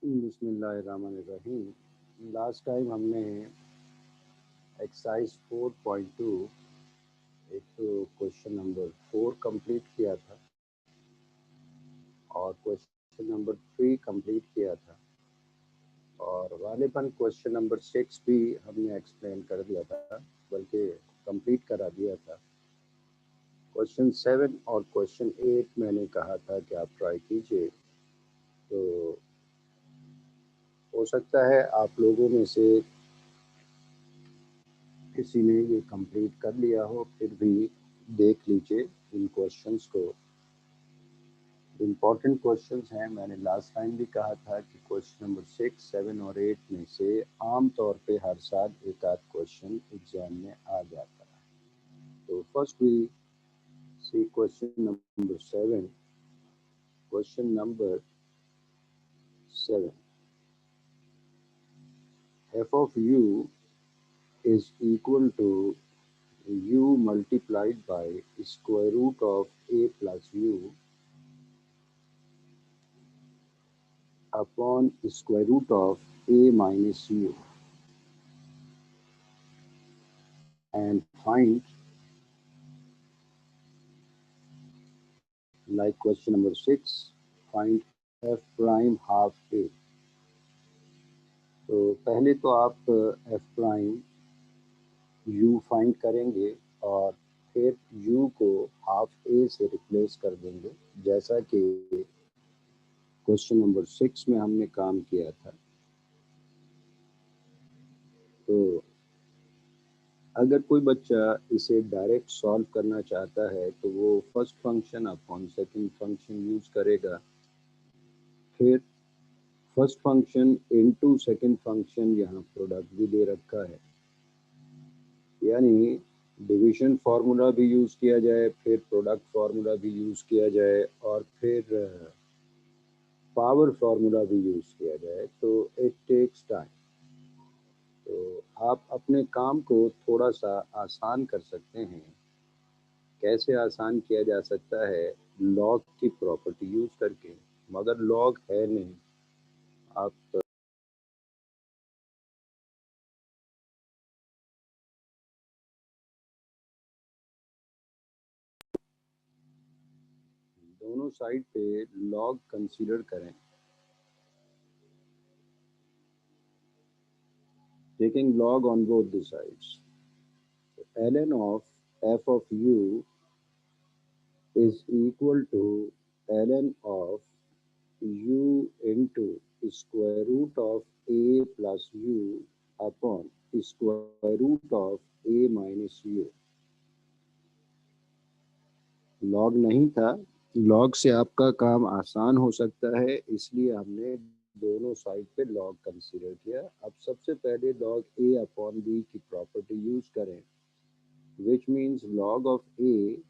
बिस्मिल्लाहिर्रहमानिर्रहीम। Last time हमने exercise 4.2 एक तो क्वेश्चन नंबर 4 कंप्लीट किया था और क्वेश्चन नंबर 3 कंप्लीट किया था और गालिबन क्वेश्चन नंबर 6 भी हमने एक्सप्लेन कर दिया था, बल्कि कंप्लीट करा दिया था। क्वेश्चन 7 और क्वेश्चन 8 मैंने कहा था कि आप ट्राई कीजिए, तो हो सकता है आप लोगों में से किसी ने ये कंप्लीट कर लिया हो, फिर भी देख लीजिए इन क्वेश्चंस को। इम्पॉर्टेंट क्वेश्चंस हैं। मैंने लास्ट टाइम भी कहा था कि क्वेश्चन नंबर 6, 7 और 8 में से आम तौर पे हर साल एक आध क्वेश्चन एग्जाम में आ जाता है। तो first we see question number 7। Question number 7, f of u is equal to u multiplied by square root of a plus u upon square root of a minus u, and find, like question number 6, find f prime half a। तो पहले तो आप f prime u find करेंगे और फिर u को half a से replace कर देंगे, जैसा कि क्वेश्चन नंबर 6 में हमने काम किया था। तो अगर कोई बच्चा इसे डायरेक्ट सॉल्व करना चाहता है तो वो first function upon second function use करेगा, फिर first function into second function, यहाँ प्रोडक्ट भी दे रखा है, यानी डिवीजन फार्मूला भी यूज किया जाए, फिर प्रोडक्ट फार्मूला भी यूज किया जाए और फिर पावर फार्मूला भी यूज किया जाए, तो इट टेक्स टाइम। तो आप अपने काम को थोड़ा सा आसान कर सकते हैं। कैसे आसान किया जा सकता है? लॉग की प्रॉपर्टी यूज करके, मगर लॉग है नहीं। आप दोनों साइड पे लॉग कंसीडर करें, taking log on both the sides. So ln of f of u is equal to ln of u into square root of a plus u upon square root of a minus u। Log नहीं था, log से आपका काम आसान हो सकता है, इसलिए हमने दोनों साइड पे लॉग कंसीडर किया। अब सबसे पहले लॉग ए अपॉन बी की प्रॉपर्टी यूज करें, which means log of a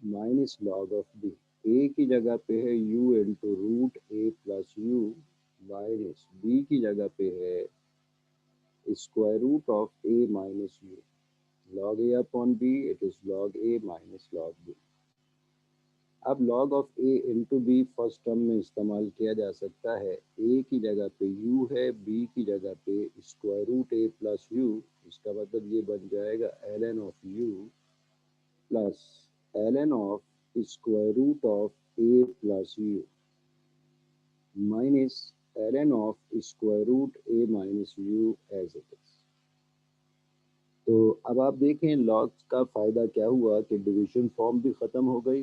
minus log of b. A की जगह पे है u into root a plus u, minus b की जगह पे है square root of a minus u. Log a upon b, it is log a minus log b. अब log of a into b first term में इस्तेमाल किया जा सकता है। a की जगह पे u है, b की जगह पे square root a plus u. इसका मतलब ये बन जाएगा ln of u plus ln of square root of a plus u minus ln of square root a minus u as it is. तो अब आप देखें लॉग्स का फ़ायदा क्या हुआ कि डिवीजन फॉर्म भी ख़त्म हो गई,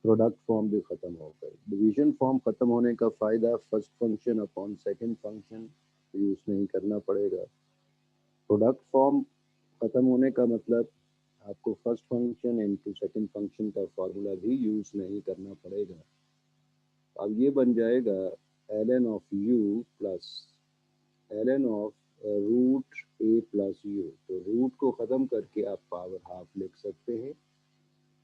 प्रोडक्ट फॉर्म भी ख़त्म हो गई। डिवीजन फॉर्म ख़त्म होने का फ़ायदा first function upon second function use नहीं करना पड़ेगा। प्रोडक्ट फॉर्म ख़त्म होने का मतलब आपको first function into second function का फार्मूला भी यूज़ नहीं करना पड़ेगा। अब ये बन जाएगा ln of u plus ln of root a plus u. तो रूट को ख़त्म करके आप पावर हाफ लिख सकते हैं।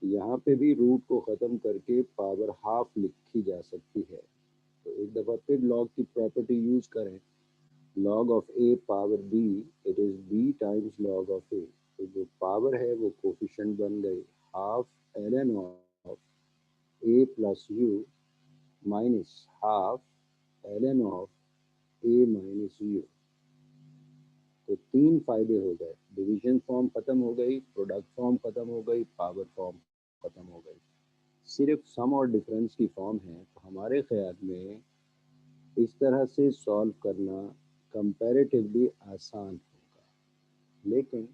यहाँ पे भी रूट को ख़त्म करके पावर हाफ लिखी जा सकती है। तो एक दफ़ा फिर लॉग की प्रॉपर्टी यूज़ करें, log of a power b, it is b times log of a. तो जो पावर है वो कोफिशिएंट बन गई, half ln of a plus u minus half ln of a minus u. तो तीन फायदे हो गए, डिवीजन फॉर्म खत्म हो गई, प्रोडक्ट फॉर्म खत्म हो गई, पावर फॉर्म खत्म हो गई, सिर्फ सम और डिफरेंस की फॉर्म है। तो हमारे ख्याल में इस तरह से सॉल्व करना कंपैरेटिवली आसान होगा। लेकिन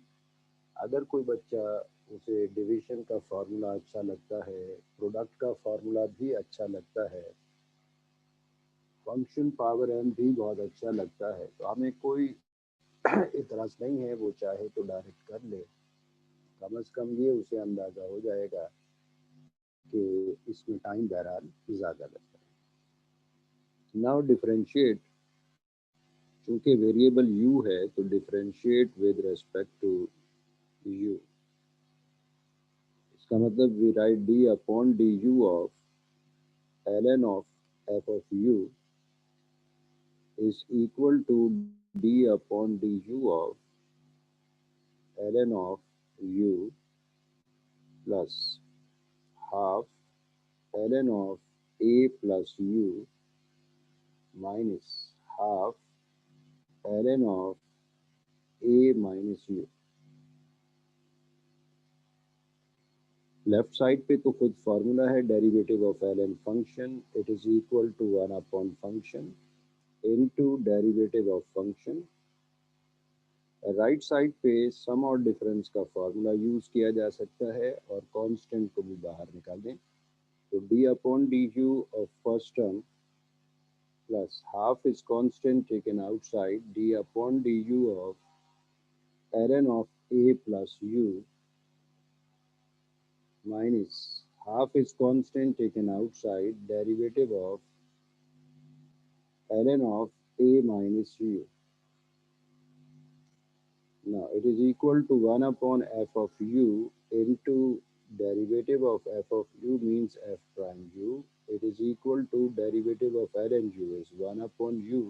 अगर कोई बच्चा उसे डिवीजन का फार्मूला अच्छा लगता है, प्रोडक्ट का फार्मूला भी अच्छा लगता है, फंक्शन पावर एम भी बहुत अच्छा लगता है, तो हमें कोई इतराज नहीं है, वो चाहे तो डायरेक्ट कर ले। कम से कम ये उसे अंदाजा हो जाएगा कि इसमें टाइम बहरहाल ज़्यादा लगता है। नाउ डिफरेंशिएट, चूंकि वेरिएबल u है तो differentiate with respect to u। इसका मतलब we write d upon d u of ln of f of u is equal to d upon du of ln of u plus half ln of a plus u minus half ln of a minus u। Left side पे तो खुद formula है derivative of ln function, it is equal to 1 upon function into derivative of function. Right side पे sum और difference का formula use किया जा सकता है और कांस्टेंट को भी बाहर निकाल दें। तो d upon du of first term plus half is constant taken outside d upon du of ln of a plus u minus half is constant taken outside derivative of ln of a minus u. Now it is equal to 1 upon f of u into derivative of f of u means f prime u. It is equal to derivative of ln u is 1 upon u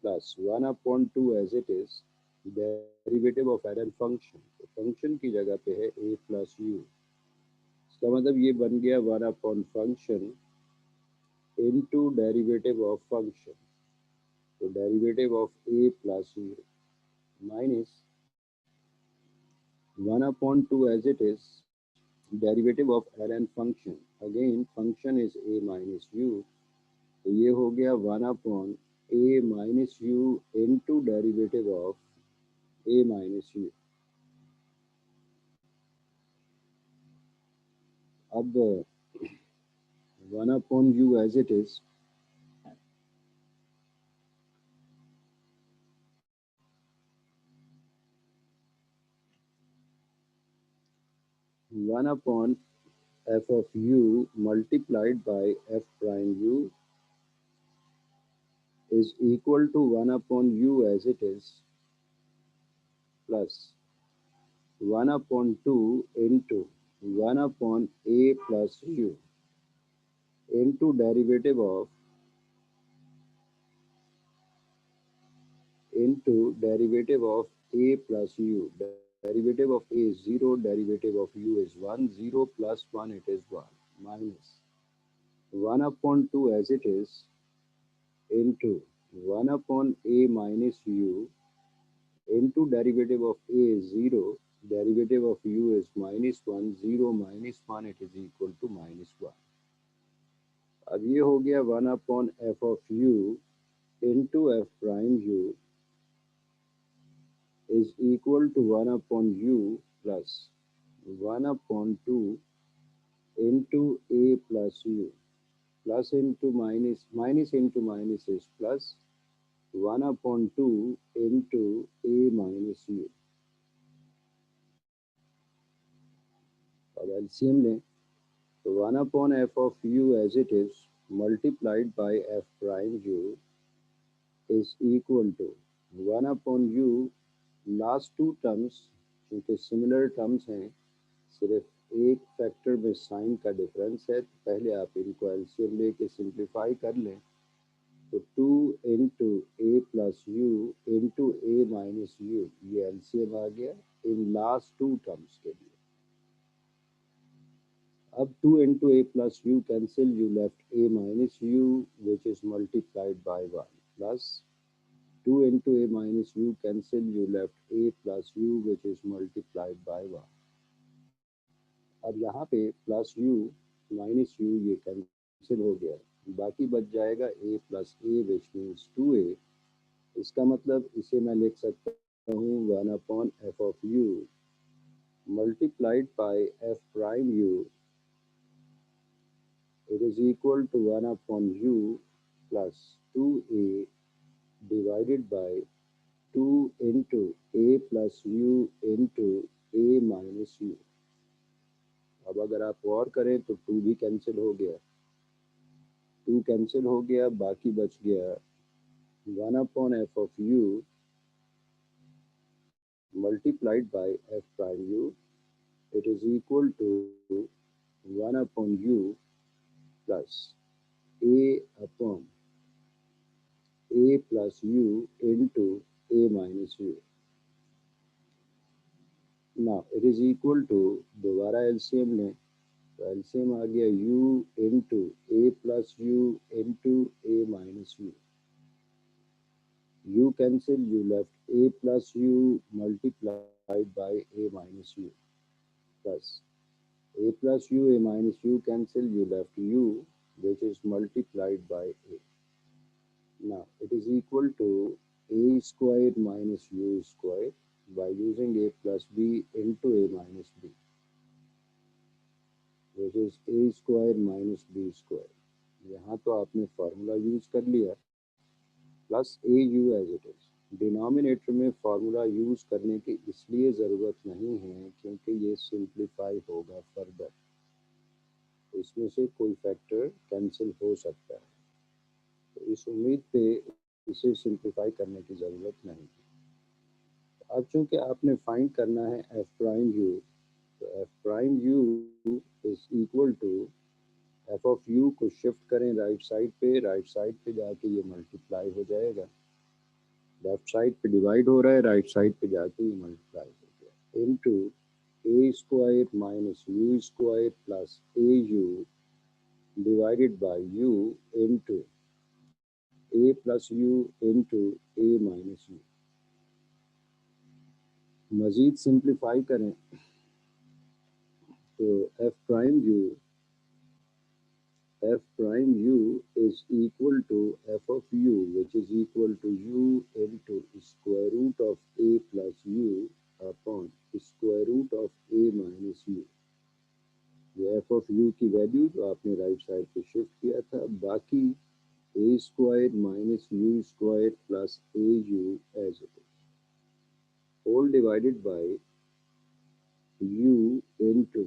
plus 1 upon 2 as it is derivative of ln function। तो function की जगह पे है a plus u। इसका मतलब ये बन गया 1 upon function into derivative of function। तो derivative of a plus u minus 1 upon 2 as it is derivative of ln function। Again function is a minus u, तो ये हो गया 1 upon a minus u into derivative of a minus u। अब 1 upon u as it is, one upon f of u multiplied by f prime u is equal to 1 upon u as it is plus 1 upon 2 into 1 upon a plus u into derivative of a plus u। Derivative of a is 0, derivative of u is 1, 0 plus 1 it is 1 minus 1 upon 2 as it is into 1 upon a minus u into derivative of a is 0, derivative of u is minus 1, 0 minus 1 it is equal to minus 1। अब ये हो गया 1 upon f of u into f prime u is equal to 1 upon u plus 1 upon 2 into a plus u, plus into minus, minus into minus is plus 1 upon 2 into a minus u। अब LCM लें तो 1 upon f of u as it is multiplied by f prime u is equal to 1 upon u, last two terms क्योंकि similar terms हैं, सिर्फ एक factor में sign का difference है, तो पहले आप इनको एलसीएम लेके सिंप्लीफाई कर लें। तो 2 into a plus you into a minus u, ये एलसीएम आ गया इन लास्ट टू टर्म्स के लिए। अब 2 into a plus u cancel, you left a minus u which is multiplied by 1। plus 2 into a minus u cancel, you left a plus u which is multiplied by 1. अब यहाँ पे plus u minus u ये cancel हो गया, बाकी बच जाएगा a plus a which means 2a। इसका मतलब इसे मैं लिख सकता हूँ 1 upon F of u multiplied by f prime u, it is equal to 1 upon u plus 2a divided by 2 into a plus u into a minus u। अब अगर आप और करें तो 2 भी कैंसिल हो गया, 2 कैंसिल हो गया, बाकी बच गया 1 upon f of u multiplied by f prime u, it is equal to 1 upon u plus a upon a plus u into a minus u। now it is equal to, दोबारा LCM लें तो LCM आ गया u into a plus u into a minus u, u cancel, you left a plus u multiplied by a minus u plus a plus u, a minus u cancel, you left u which is multiplied by a। now it is equal to a squared minus u squared by using a plus b into a minus b, which is a squared minus b squared। यहाँ तो आपने formula use कर लिया plus a u as it is. Denominator में formula use करने की इसलिए ज़रूरत नहीं है क्योंकि ये सिंप्लीफाई होगा फर्दर, इसमें से कोई फैक्टर कैंसिल हो सकता है, तो इस उम्मीद पे इसे सिंप्लीफाई करने की ज़रूरत नहीं है। अब चूंकि आपने फाइंड करना है एफ प्राइम यू, तो f prime u is equal to f of u को शिफ्ट करें राइट साइड पे जाके ये मल्टीप्लाई हो जाएगा, लेफ्ट साइड पे डिवाइड हो रहा है, राइट साइड पे जाके ये मल्टीप्लाई हो गया into a square minus u square plus a u divided by u into a plus u into a minus u। मजीद सिंप्लीफाई करें तो f prime u is equal to f of u which is equal to u into square root of a plus u upon square root of a minus u। ये f of u की value जो आपने right side पे shift किया था, बाकी a squared minus u squared plus au as it is, all divided by u into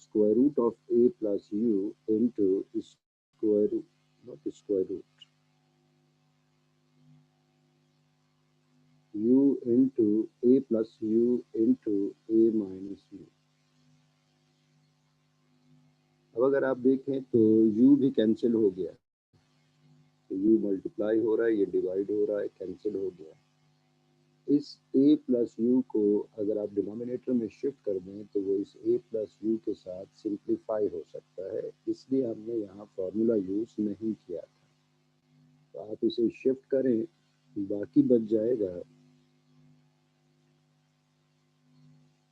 square root of a plus u into square root, not square root, u into a plus u into a minus u। अब अगर आप देखें तो u भी cancel हो गया, तो u multiply हो रहा है, ये डिवाइड हो रहा है, कैंसिल हो गया। इस a प्लस यू को अगर आप डिनोमिनेटर में शिफ्ट कर दें तो वो इस a प्लस यू के साथ सिंप्लीफाई हो सकता है, इसलिए हमने यहाँ फार्मूला यूज नहीं किया था। तो आप इसे शिफ्ट करें, बाकी बच जाएगा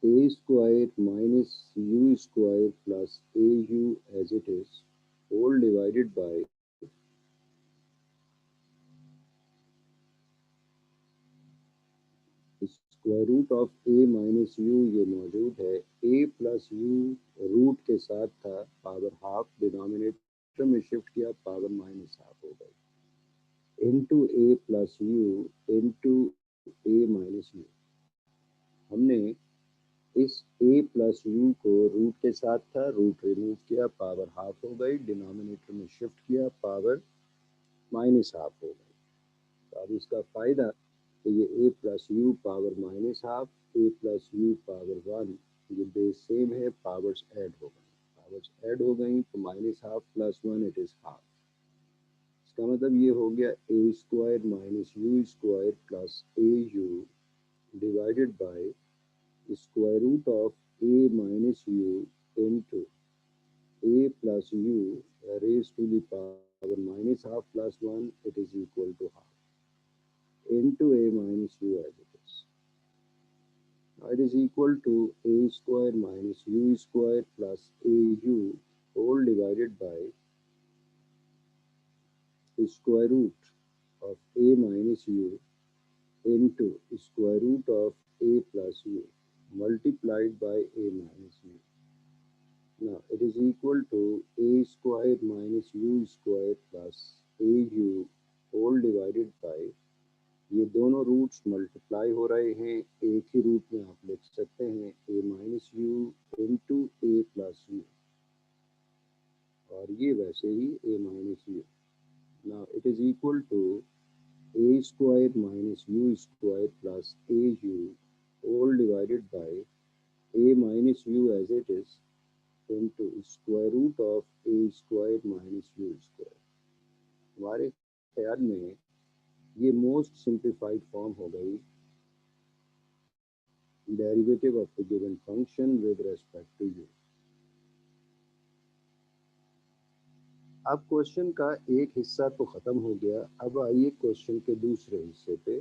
a square minus u square plus a u as it is, whole divided by square root of a minus u, ये मौजूद है, ए प्लस यू रूट के साथ था, पावर हाफ डिनोमिनेटर में शिफ्ट किया, पावर माइनस हाफ हो गई into A plus you into A minus you. हमने इस a प्लस यू को रूट के साथ था, रूट रिमूव किया, पावर हाफ हो गई, डिनोमिनेटर में शिफ्ट किया, पावर माइनस हाफ हो गई। तो अब इसका फ़ायदा तो ये a plus u power minus half, a plus u power 1, ये बेस सेम है, पावर्स ऐड हो गई तो minus half plus 1 it is half. इसका मतलब ये हो गया a square minus u square plus a u divided by square root of a minus u into a plus u raised to the power minus half plus 1, it is equal to half into a minus u as it is. Now it is equal to a square minus u square plus au whole divided by the square root of a minus u into square root of a plus u multiplied by a minus u. Now it is equal to a square minus u square plus au whole divided by, ये दोनों roots multiply हो रहे हैं, एक ही root में आप लिख सकते हैं a minus u into a plus u, और ये वैसे ही a minus u. Now it is equal to a square minus u square plus au whole divided by a minus u as it is into square root of a square minus u square. हमारे ख्याल में ये most simplified form हो गई derivative of the given function with respect to u. अब question का एक हिस्सा तो ख़त्म हो गया. अब आइए क्वेश्चन के दूसरे हिस्से पे.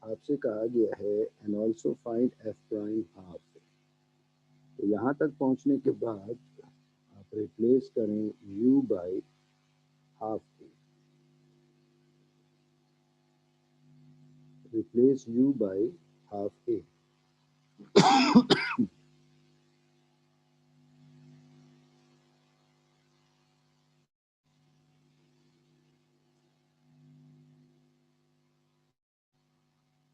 आपसे कहा गया है and also find F prime half. तो यहाँ तक पहुँचने के बाद आप रिप्लेस करें u by half a. Replace u by half a.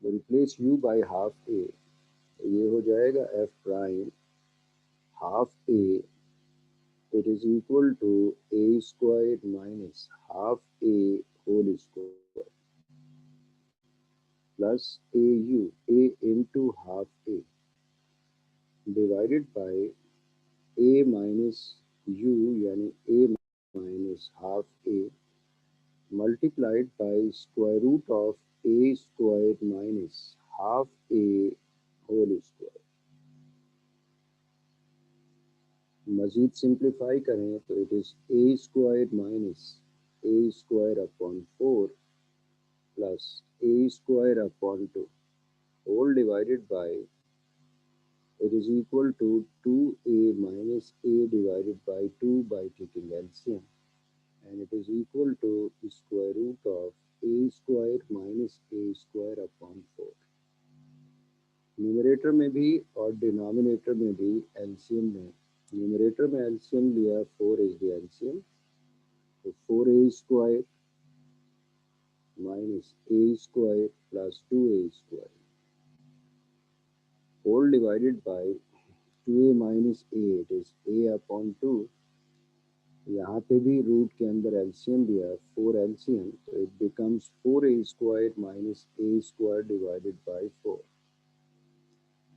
Replace u by half a, ये हो जाएगा f prime half a, it is equal to a square minus half a whole square plus a into half a divided by a minus u यानी a minus half a multiplied by square root of a square minus half a whole square. मजीद simplify करें तो it is a square minus a square upon 4 plus a square upon 2 whole divided by, it is equal to 2a minus a divided by 2 by taking LCM, and it is equal to square root of a square minus a square upon 4. Numerator में भी और denominator में भी LCM में, numerator में LCM लिया 4 is the LCM, तो 4a square minus a square plus 2a square whole divided by 2a minus a, it is a upon 2. यहाँ पे भी रूट के अंदर एलसीएम दिया 4 एलसीएम, तो it becomes 4a square minus a square divided by 4.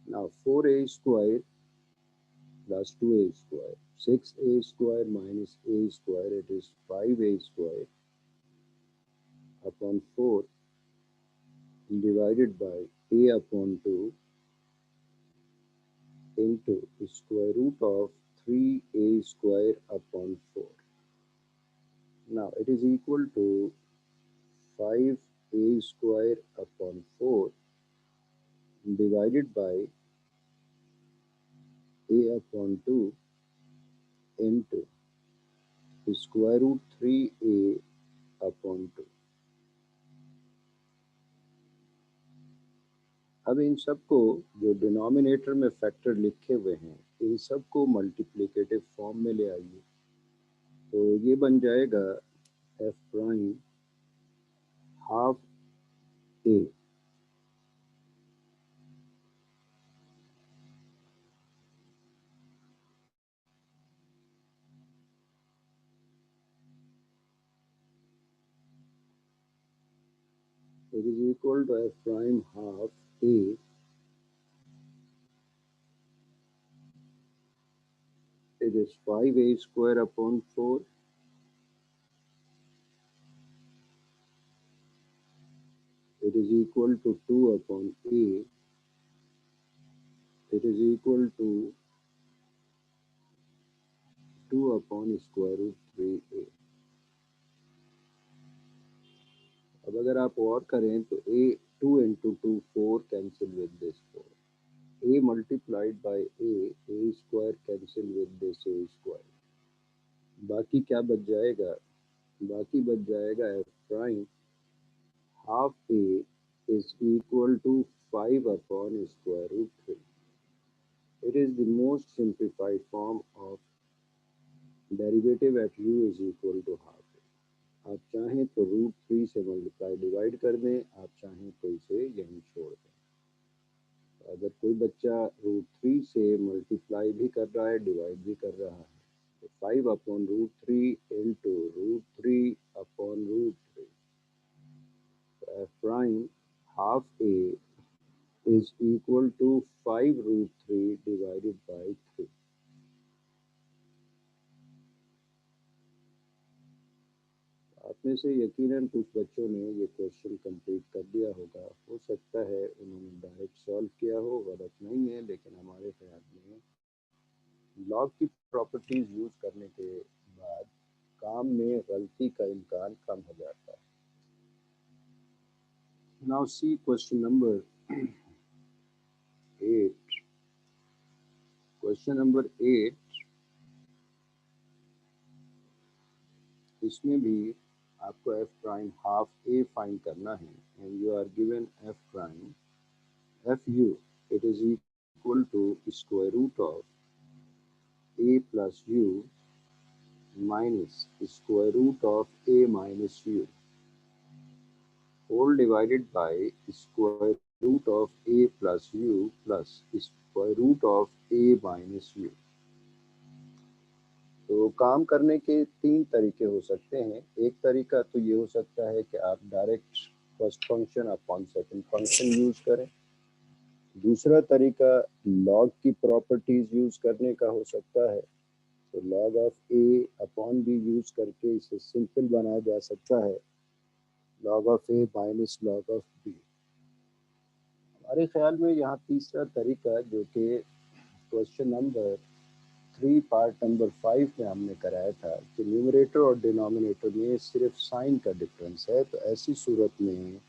Now 4a square plus 2a square, 6a square minus a square, it is 5a square upon 4 divided by a upon 2 into square root of 3a square upon 4. Now it is equal to 5a square upon 4 divided by a upon 2 into square root 3a upon 2. अब इन सब को जो denominator में factor लिखे हुए हैं, इन सब को मल्टीप्लिकेटिव फॉर्म में ले आइए. तो ये बन जाएगा f prime half a. It is equal to f prime half a. It is 5a square upon 4. It is equal to 2 upon a. It is equal to 2 upon square root 3a। अब अगर आप और करें तो a 2 into 2 4 cancel with this 4, a multiplied by a square cancel with this a square. बाकी क्या बच जाएगा? बाकी बच जाएगा f prime half a is equal to 5 upon square root 3। It is the most simplified form of derivative at u is equal to half a। आप चाहें तो रूट 3 से मल्टीप्लाई डिवाइड कर दें, आप चाहें तो इसे यहीं छोड़ दें। अगर कोई बच्चा रूट 3 से मल्टीप्लाई भी कर रहा है, डिवाइड भी कर रहा है, तो 5 upon root 3 into root 3 upon root 3, तो f prime half a is equal to 5 root 3 divided by 3। आप में से यकीनन कुछ बच्चों ने ये क्वेश्चन कंप्लीट कर दिया होगा। हो सकता है उन्होंने डायरेक्ट सॉल्व किया हो, गलत नहीं है, लेकिन हमारे ख्याल में लॉग की प्रॉपर्टीज यूज करने के बाद काम में गलती का इम्कान कम हो जाता है। Now see question number 8। Question number 8, इसमें भी आपको f prime half a find करना है and you are given f prime f u it is equal to square root of a plus u minus square root of a minus u whole divided by square root of a plus u plus square root of a minus u. तो काम करने के तीन तरीके हो सकते हैं। एक तरीका तो ये हो सकता है कि आप direct first function upon second function use करें। दूसरा तरीका लॉग की प्रॉपर्टीज यूज करने का हो सकता है, तो log of a upon b use करके इसे सिंपल बनाया जा सकता है, log of a minus log of b. हमारे ख्याल में यहाँ तीसरा तरीका जो कि क्वेश्चन नंबर 3 पार्ट नंबर 5 में हमने कराया था कि न्यूमरेटर और डिनोमिनेटर में सिर्फ साइन का डिफरेंस है, तो ऐसी सूरत में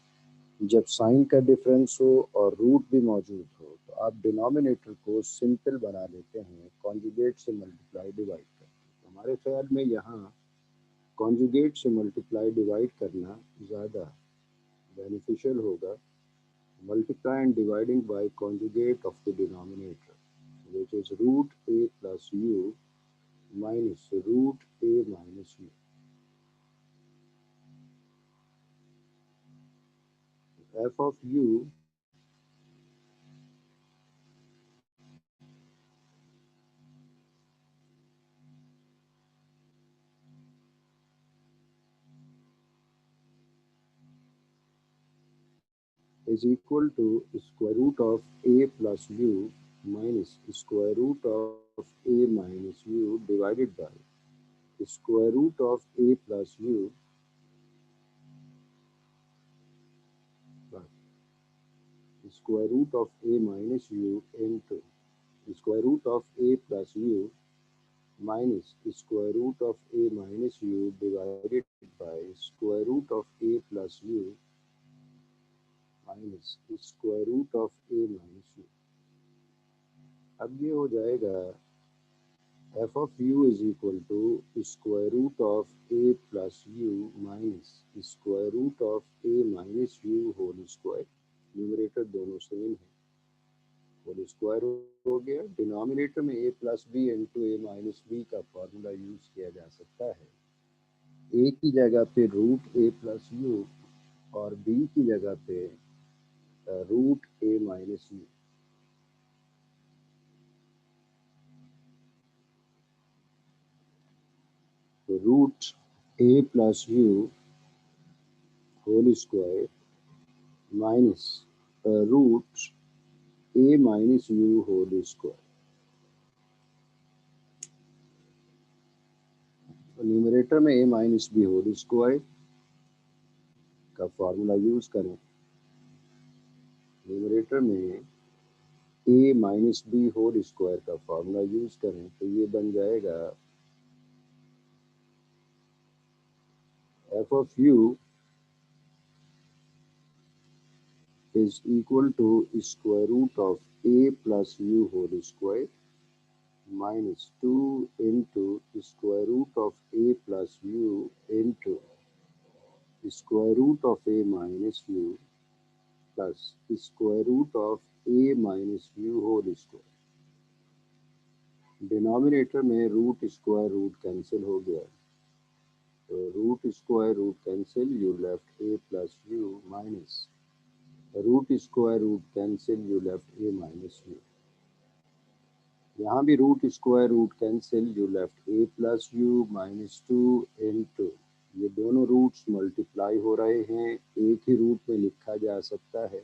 जब साइन का डिफरेंस हो और रूट भी मौजूद हो तो आप डिनोमिनेटर को सिंपल बना लेते हैं कॉन्जुगेट से मल्टीप्लाई डिवाइड करके। तो हमारे ख्याल में यहाँ कॉन्जुगेट से मल्टीप्लाई डिवाइड करना ज़्यादा बेनिफिशियल होगा। Multiply and dividing by conjugate of the denominator which is root a plus u minus root a minus u। f of u is equal to square root of a plus u minus square root of a minus u divided by square root of a plus u by square root of a minus u into square root of a plus u minus square root of a minus u divided by square root of a plus u minus square root of a minus u. अब ये हो जाएगा f of u is equal to square root of a plus u minus square root of a minus u whole square. Numerator दोनों same है, whole square हो गया। Denominator में a plus b into a minus b का formula use किया जा सकता है। ए की जगह पे रूट ए प्लस यू और बी की जगह पे रूट ए माइनस यू। तो root a plus u whole square minus root a minus u whole square. तो न्यूमरेटर में a minus b whole square का फॉर्मूला यूज करें, न्यूमरेटर में a minus b whole square का formula use करें, तो ये बन जाएगा f of u is equal to square root of a plus u whole square minus 2 into square root of a plus u into square root of a minus u plus square root of a minus u whole square. Denominator में root square root cancel हो गया, तो root square root cancel, you left a plus u minus root square root cancel, you left a minus u. यहाँ भी root square root cancel, you left a plus u minus 2 into, ये दोनों roots multiply हो रहे हैं, एक ही root में लिखा जा सकता है।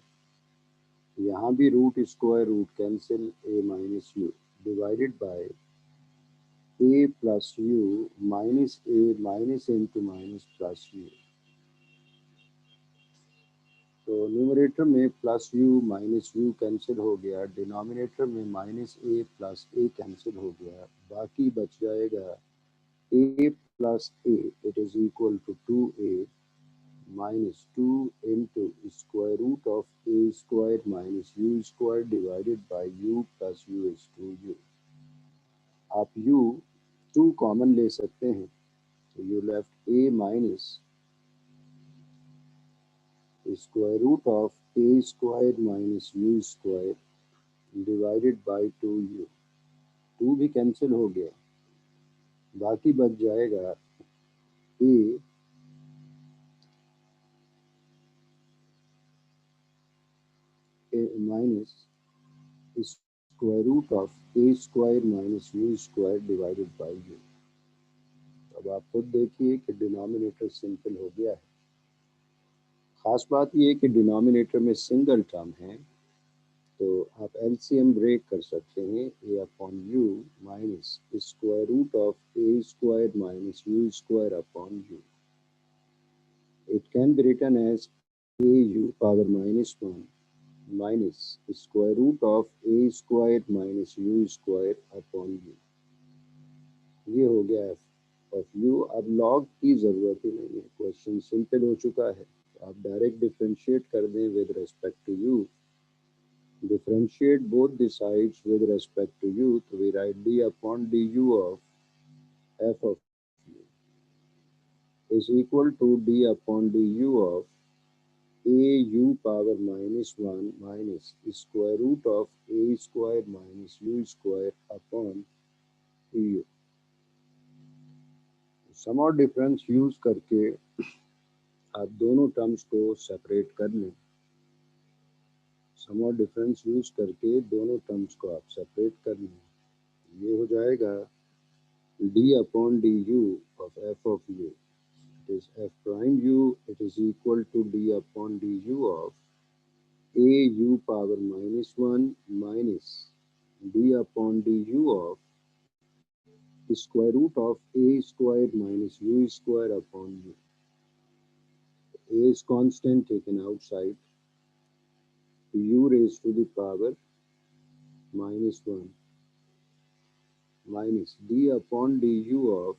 यहाँ भी root square root cancel, a minus u divided by a plus u minus a minus into minus plus u. तो न्यूमरेटर में plus u minus u cancel हो गया, डिनोमिनेटर में minus a plus a cancel हो गया, बाकी बच जाएगा a plus a, it is equal to 2a minus 2 into square root of a square minus u square divided by u plus u is 2u। आप u 2 common ले सकते हैं, तो you left a minus square root of a square minus u square divided by 2u। 2 भी cancel हो गया, बाकी बच जाएगा a minus square root of a square minus u square divided by u. अब आप खुद देखिए कि डिनोमिनेटर सिंपल हो गया है। ख़ास बात ये है कि डिनोमिनेटर में सिंगल टर्म है, तो आप एलसीएम ब्रेक कर सकते हैं, a upon u minus square root of a square minus u square upon u. It can be written as a u power minus 1 minus square root of a square minus u square upon u. ये हो गया f of u. अब log की ज़रूरत ही नहीं है, question simple हो चुका है, तो आप डायरेक्ट डिफ्रेंशिएट कर दें with respect to u. Differentiate both the sides with respect to u, तो we write d upon d u of f of u is equal to d upon d u of a u power minus 1 minus square root of a square minus u square upon u। सम और difference use करके आप दोनों terms को separate कर लें। सम और difference use करके दोनों टर्म्स को आप सेपरेट कर लें। ये हो जाएगा d upon d u of f of u, it is f prime u, it is equal to d upon d u of a u power minus 1 minus d upon du of square root of a square minus u square upon u। A is constant taken outside, u raised to the power minus 1 minus d upon du of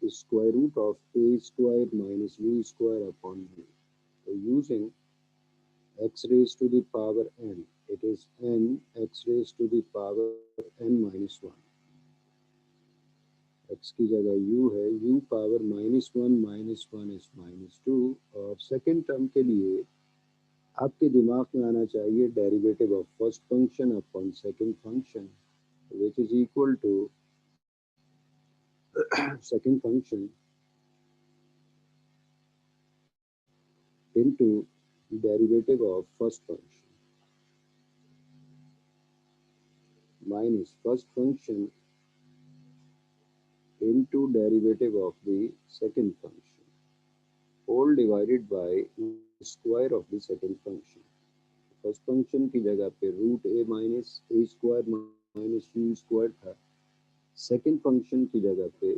square root of a square minus u square upon u। So using x raised to the power n, it is n x raised to the power n minus 1। x की जगह u है, u power minus 1 is minus 2। और second term के लिए आपके दिमाग में आना चाहिए derivative of first function upon second function, which is equal to second function into derivative of first function minus first function into derivative of the second function, all divided by square of the second function। First function की जगह पे root a minus a square minus u square था, second function की जगह पे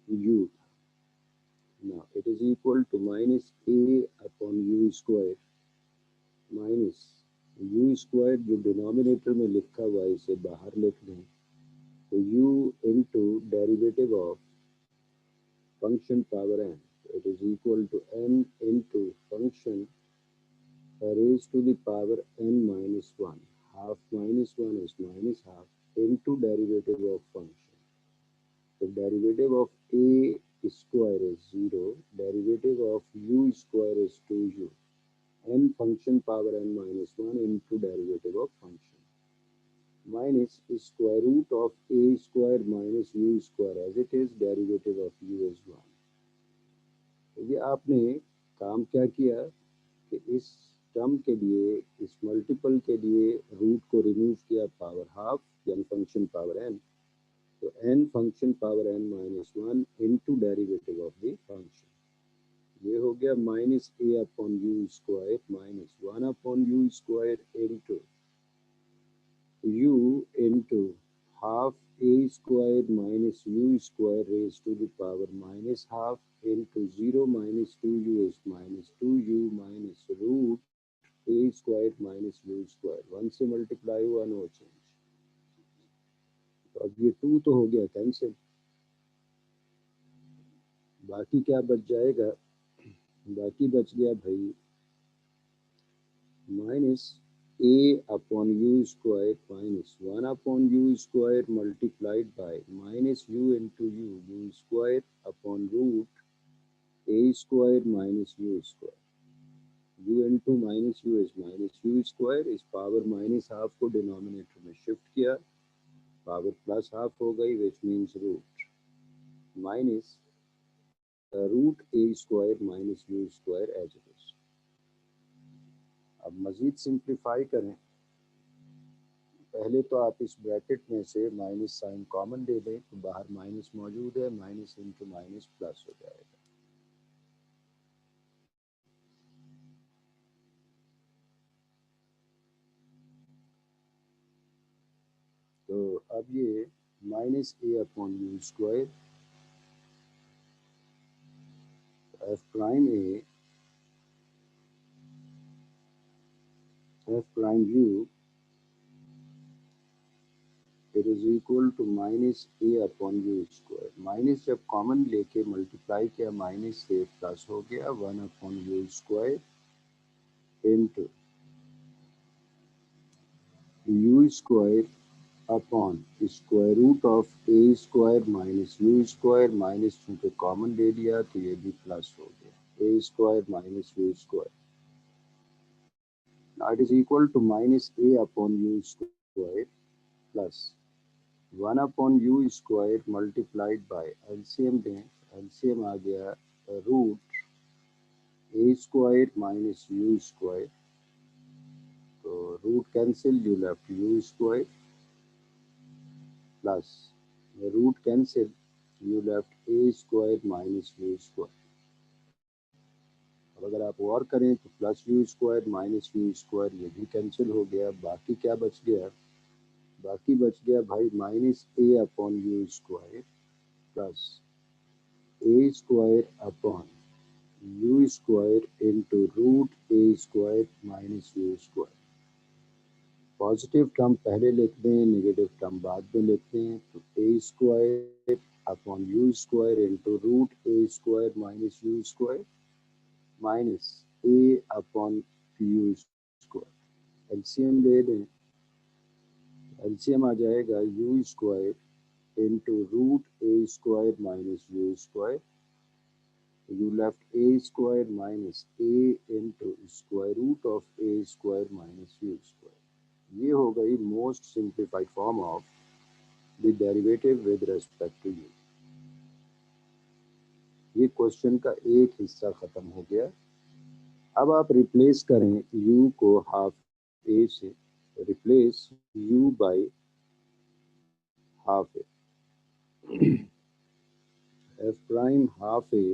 u था। Now it is equal to minus a upon u square minus u square, जो denominator में लिखा हुआ है इसे बाहर लिख दें, तो u into derivative of function power n, it is equal to n into function raised to the power n minus 1. Half minus 1 is minus half into derivative of function. The derivative of a square is 0, derivative of u square is 2u, n function power n minus 1 into derivative of function, minus square root of a square minus u square as it is, derivative of u is 1. तो ये आपने काम क्या किया कि इस term के लिए, इस मल्टीपल के लिए रूट को रिमूव किया पावर हाफ यानी फंक्शन पावर n, तो n function power n minus 1 into derivative of the function, ये हो गया minus a upon u square minus 1 upon u square into u into half a square minus u square raised to the power minus half into 0 minus 2u is minus 2u minus root a square minus u square, 1 से multiply हुआ, no change. तो अब ये 2 तो हो गया cancel, बाकी क्या बच जाएगा, बाकी बच गया भाई minus a upon u square minus 1 upon u square multiplied by minus u into u square upon root a square minus u square, u into minus u is minus u square, इस power minus half को denominator में shift किया, power plus half हो गई, which means root minus root a square minus u square as it is. अब मजीद simplify करें, पहले तो आप इस ब्रैकेट में से माइनस साइन कॉमन ले लें तो बाहर माइनस मौजूद है, माइनस इंटू माइनस प्लस हो जाएगा। तो अब ये minus a upon u square f prime a f prime u it is equal to minus a upon u square, minus जब कॉमन लेके मल्टीप्लाई किया माइनस से प्लस हो गया 1 upon u square into u square upon square root of a square minus u square, minus चूंकि common ले लिया तो ये भी प्लस हो गया, a square minus u square, now it is equal to minus a upon u square plus 1 upon u square multiplied by LCM दें, LCM आ गया root a square minus u square, तो root cancel, you left u square plus root cancel, you left a square minus u square। अब अगर आप और करें तो plus you square minus u square ये भी कैंसिल हो गया, बाकी क्या बच गया, बाकी बच गया भाई minus a upon u square plus a square upon u square into root a square minus u square. Positive term पहले लिख दें, नेगेटिव टर्म बाद में लिख दें, तो a square upon u square into root a square minus u square minus a upon u square. LCM ले दें, एलसीएम आ जाएगा u square into root a square minus u square, you left a square minus a into square root of a square minus u square। ये हो गई most simplified form of the derivative with respect to u। ये question का एक हिस्सा खत्म हो गया। अब आप रिप्लेस करें u को हाफ a से, replace u by half a, f prime half a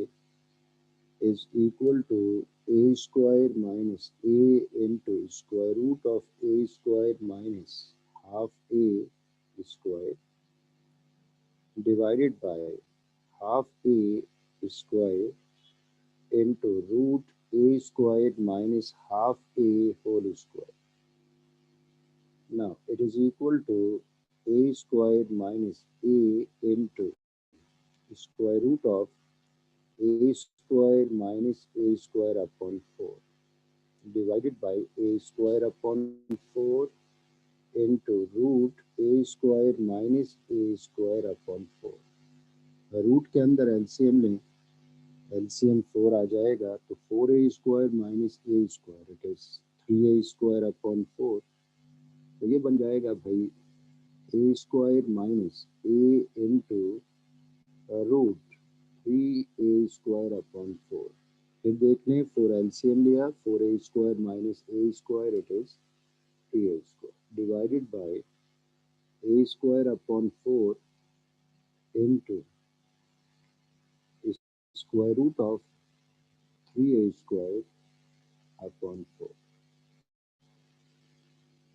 is equal to a square minus a into square root of a square minus half a square divided by half a square into root a square minus half a whole square. Now it is equal to a square minus a into square root of a square minus a square upon 4 divided by a square upon 4 into root a square minus a square upon 4। Root के अंदर LCM लें, LCM 4 आ जाएगा तो 4a square minus a square it is 3a square upon 4। तो ये बन जाएगा भाई a square minus a into root 3a square upon 4। फिर देख लें 4 एलसीएम लिया, 4a square minus a square it is 3a square divided by a square upon 4 into square root of 3a square upon 4।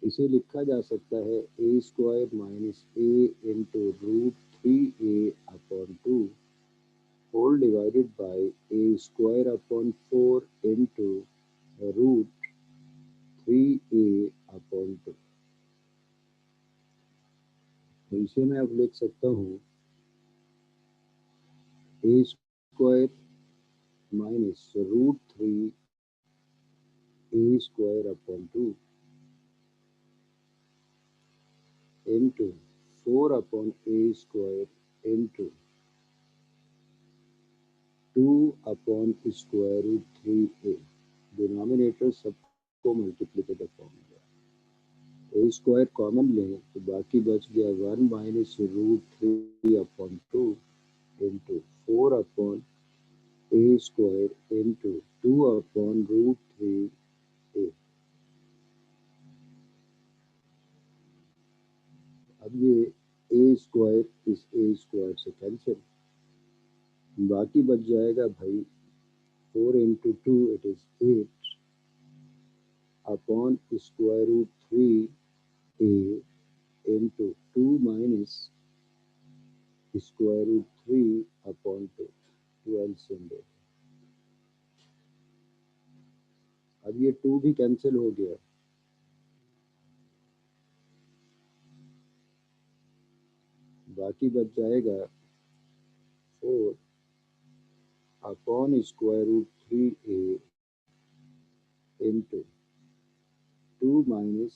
इसे लिखा जा सकता है a square minus a into root 3a upon 2 whole divided by a square upon 4 into root 3a upon 2। तो इसे मैं अब लिख सकता हूँ a square minus root 3 a square upon 2 into 4 upon a square into 2 upon square root 3a। Denominator सबको multiplicative form में गया, ए स्क्वायर कॉमन लें तो बाकी बच गया 1 minus root 3 upon 2 into 4 upon a square into 2 upon root 3a। अब ये ए स्क्वायर इस ए स्क्वायर से कैंसिल, बाकी बच जाएगा भाई 4 into 2 it is 8 upon square root 3a into 2 minus square root 3 upon 2 12 से। अब ये 2 भी कैंसिल हो गया, बाकी बच जाएगा 4 upon square root 3a into 2 minus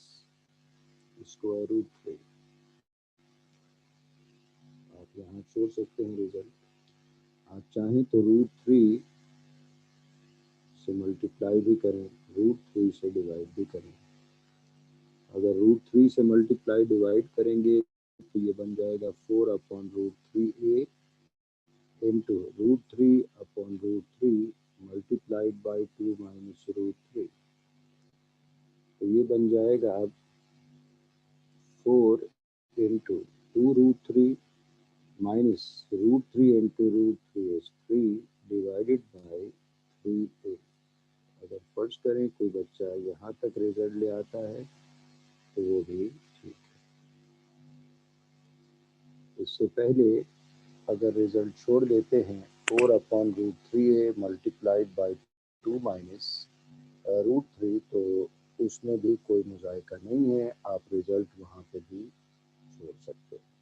square root 3। आप यहाँ छोड़ सकते हैं रिजल्ट, आप चाहें तो रूट 3 से मल्टीप्लाई भी करें, रूट 3 से डिवाइड भी करें। अगर रूट 3 से मल्टीप्लाई डिवाइड करेंगे तो ये बन जाएगा 4 upon root 3a into root 3 upon root 3 multiplied by 2 minus root 3। तो ये बन जाएगा अब 4 into 2 root 3 minus root 3 into root 3 is 3 divided by 3a। अगर फर्ज करें कोई बच्चा यहाँ तक रिजल्ट ले आता है तो वो भी ठीक है। इससे पहले अगर रिजल्ट छोड़ देते हैं 4 upon root 3a multiplied by 2 minus root 3 तो उसमें भी कोई मुज़ायका नहीं है, आप रिजल्ट वहाँ पे भी छोड़ सकते हैं।